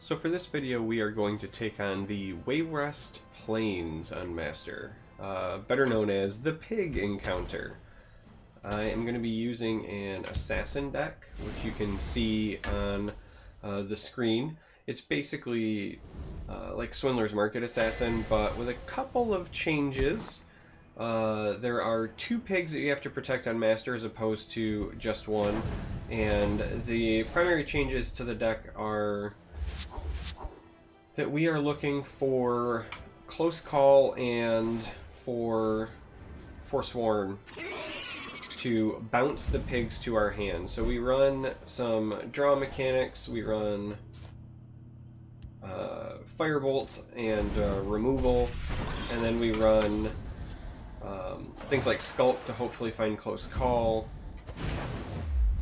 So for this video we are going to take on the Wayrest Plains on Master, better known as the Pig Encounter. I am going to be using an assassin deck, which you can see on the screen. It's basically like Swindler's Market Assassin, but with a couple of changes. There are 2 pigs that you have to protect on Master as opposed to just 1, and the primary changes to the deck are that we are looking for Close Call and for Forsworn to bounce the pigs to our hand. So we run some draw mechanics, we run Firebolt and removal, and then we run things like Sculpt to hopefully find Close Call.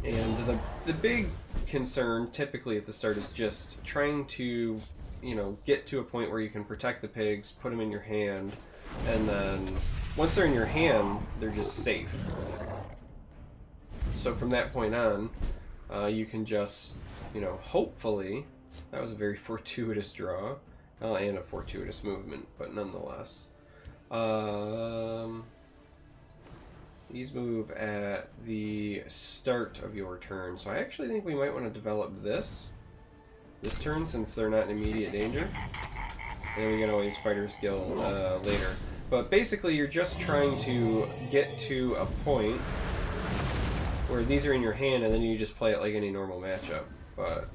And the big concern typically at the start is just trying to, you know, get to a point where you can protect the pigs, put them in your hand, and then once they're in your hand, they're just safe. So from that point on, you can just, you know, hopefully, that was a very fortuitous draw, and a fortuitous movement, but nonetheless. These move at the start of your turn, so I actually think we might want to develop this turn since they're not in immediate danger. And we can always Fighter's Guild later. But basically you're just trying to get to a point where these are in your hand and then you just play it like any normal matchup. But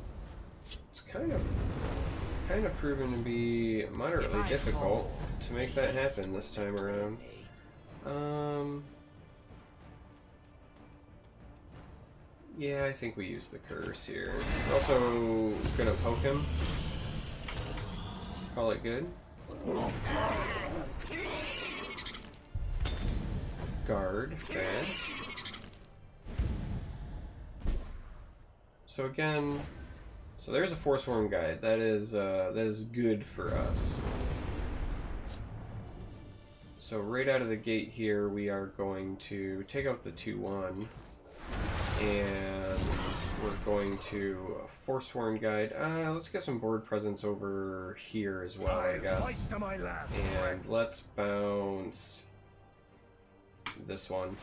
it's kind of proven to be moderately difficult to make that happen this time around. Yeah, I think we use the curse here. We're also gonna poke him. Call it good. Guard, bad. So again, so there's a Forsworn guide. That is good for us. So right out of the gate here, we are going to take out the 2/1. And we're going to Forsworn guide. Let's get some board presence over here as well, I guess. And let's bounce this one.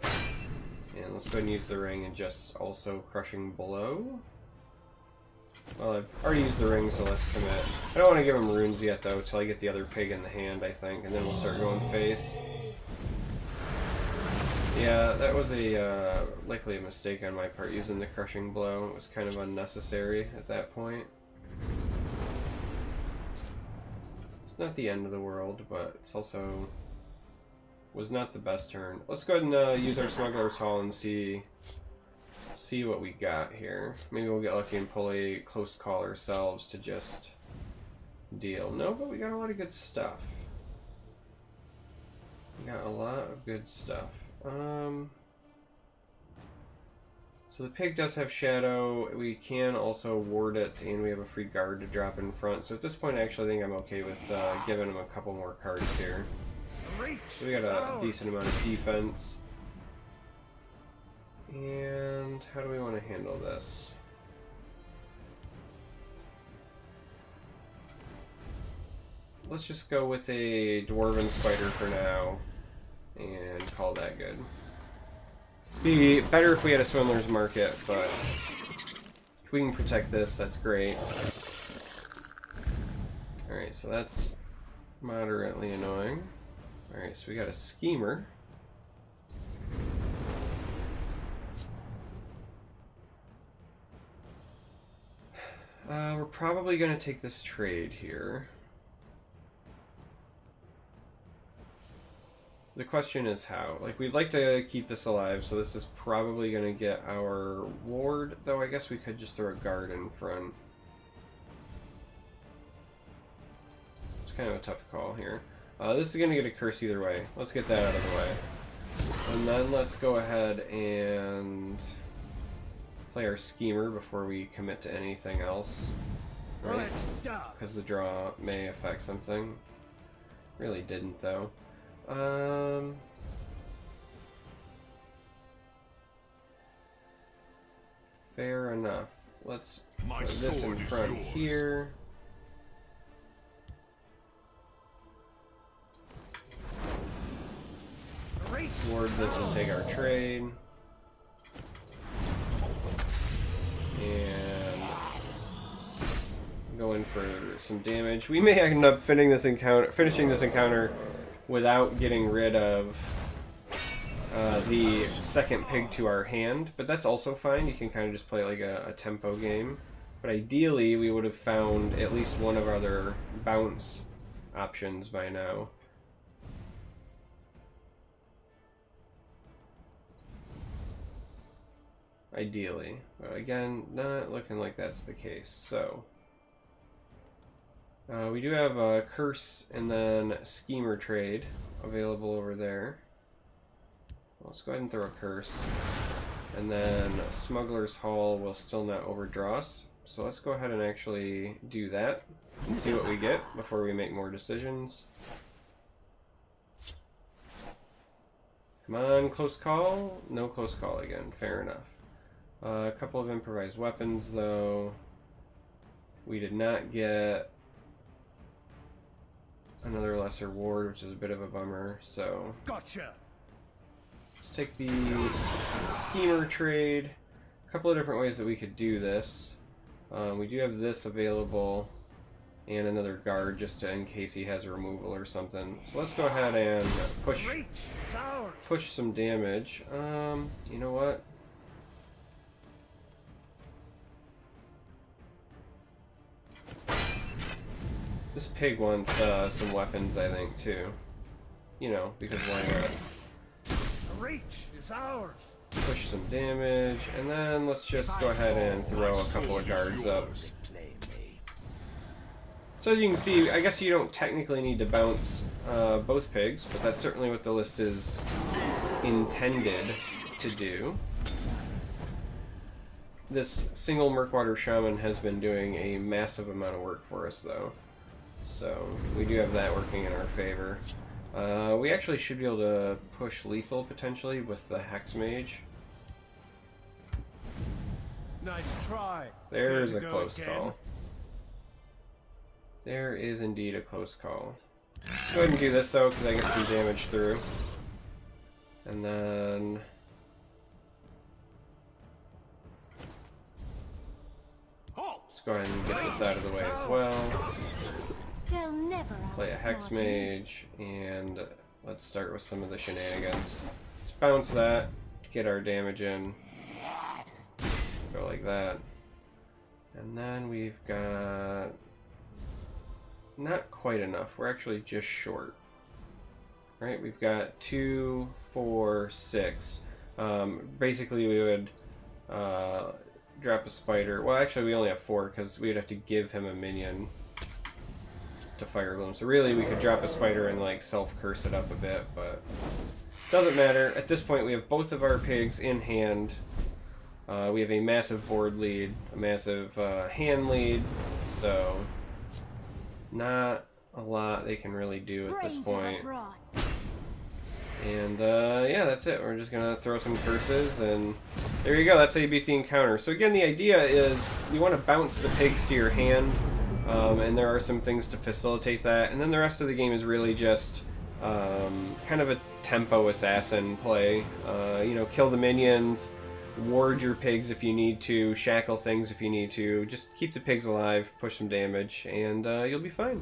And let's go ahead and use the ring and just also Crushing Blow. Well, I've already used the ring, so let's commit. I don't want to give him runes yet, though, till I get the other pig in the hand, I think, and then we'll start going face. Yeah, that was likely a mistake on my part using the Crushing Blow. It was kind of unnecessary at that point. It's not the end of the world, but it's also was not the best turn. Let's go ahead and use our Smuggler's Hall and see what we got here. Maybe we'll get lucky and pull a Close Call ourselves to just deal. No, but we got a lot of good stuff. We got a lot of good stuff. So the pig does have shadow. We can also ward it, and we have a free guard to drop in front. So at this point, I actually think I'm okay with giving him a couple more cards here. So we got a decent amount of defense. And how do we want to handle this? Let's just go with a Dwarven Spider for now. And call that good. Be better if we had a Swindler's Market, but if we can protect this, that's great. Alright, so that's moderately annoying. Alright, so we got a Schemer. We're probably going to take this trade here. The question is how. Like, we'd like to keep this alive, so this is probably going to get our ward, though I guess we could just throw a guard in front. It's kind of a tough call here. This is going to get a curse either way. Let's get that out of the way. And then let's go ahead and play our Schemer before we commit to anything else. Right? Because the draw may affect something. Really didn't, though. Fair enough. let's put this in front here. Ward this and take our trade. And go in for some damage. We may end up finishing this encounter without getting rid of the second pig to our hand, but that's also fine. You can kind of just play like a tempo game. But ideally, we would have found at least one of our other bounce options by now. Ideally. But again, not looking like that's the case. So, we do have a Curse and then Schemer Trade available over there. Let's go ahead and throw a Curse. And then Smuggler's Haul will still not overdraw us. So let's go ahead and actually do that and see what we get before we make more decisions. Come on, close call. No close call again. Fair enough. A couple of improvised weapons, though. We did not get another lesser ward, which is a bit of a bummer. So gotcha. Let's take the Schemer Trade. A couple of different ways that we could do this. We do have this available, and another guard just to, in case he has a removal or something. So let's go ahead and push some damage. You know what? This pig wants some weapons, I think, too. You know, because why not? The reach is ours. Push some damage, and then let's just go ahead and throw a couple of guards up. So as you can see, I guess you don't technically need to bounce both pigs, but that's certainly what the list is intended to do. This single Murkwater Shaman has been doing a massive amount of work for us, though. So we do have that working in our favor. We actually should be able to push lethal potentially with the Hex Mage. Nice try. There's a close call. There is indeed a close call. Go ahead and do this though, because I get some damage through. And then let's go ahead and get this out of the way as well. Play a Hex Mage, and let's start with some of the shenanigans. Let's bounce that, get our damage in. Go like that. And then we've got not quite enough. We're actually just short. Right, we've got 2, 4, 6. Basically we would drop a spider. Well, actually we only have 4 because we'd have to give him a minion to Fire Bloom. So really we could drop a spider and like self-curse it up a bit, but doesn't matter. At this point we have both of our pigs in hand. We have a massive board lead, a massive hand lead, so not a lot they can really do at this point. And yeah, that's it. We're just gonna throw some curses, and there you go. That's how you beat the encounter. So again, the idea is you want to bounce the pigs to your hand, and there are some things to facilitate that. And then the rest of the game is really just kind of a tempo assassin play. You know, kill the minions, ward your pigs if you need to, shackle things if you need to. Just keep the pigs alive, push some damage, and you'll be fine.